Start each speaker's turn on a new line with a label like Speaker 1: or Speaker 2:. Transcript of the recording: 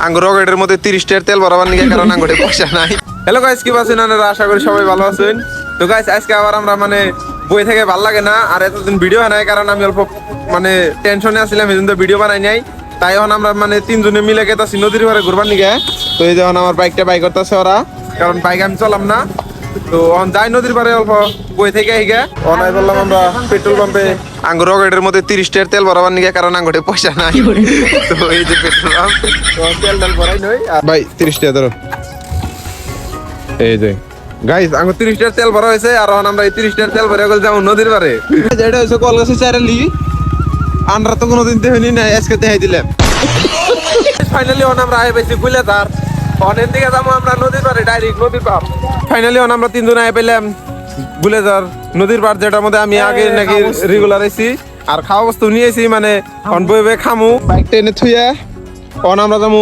Speaker 1: আঙ্গুর রকেটের মধ্যে 30 টাকার তেল ভরাবার নিয়ে কারণ আঙ্গুরে পয়সা নাই। হ্যালো গাইস, কি আছেন আপনারা? আশা করি সবাই ভালো আছেন। তো গাইস আজকে আবার আমরা বই থেকে ভালো লাগে না আর এতদিন ভিডিও বানাই, কারণ আমি অল্প টেনশনে আসছিলাম, এই জন্য ভিডিও বানাই নাই। তাই এখন আমরা তিনজনে মিলে গেছি নদীর পাড়ে ঘুরবার নিগে। তো এই যখন আমার বাইকটা বাই করতেছে ওরা, কারণ বাইক আমি চলাম না। তো যাই নদীর পাড়ে অল্প বই থেকে আইগা অনাই বললাম আমরা পেট্রোল পাম্পে আঙ্গুর রকেটের মধ্যে 30 টাকার তেল ভরাবার নিগে, কারণ আঙ্গুরে পয়সা নাই। তো এই যে পেট্রোল পাম্প, তেল ভরাই নই। ভাই 30 টাকা ধরো। এই যে গাইস আঙ্গুর 30 টাকার তেল ভরা হয়েছে, আর এখন আমরা এই 30 টাকার তেল ভরে গেল যাবো নদীর পাড়ে। যেটা হয়েছে কলগাছি চাইরালি, আমরা তো কোনোদিন দেখিনি না, আজকে দেখাই দিলাম। ফাইনালি এখন আমরা আয় পেয়েছি গুলেদার, অনেক দিকে যাবো আমরা নদীর পাড়ে, ডাইরেক্ট নদীর পার। ফাইনালি এখন আমরা তিনজন আয় পেলাম গুলেদার নদীর পার, যেটার মধ্যে আমি আগে নাকি রেগুলার আইছি। আর খাওয়া বস্তু নিয়েছি, অন বই খামু বাইকটা এনে থুইয়া অন আমরা যাবো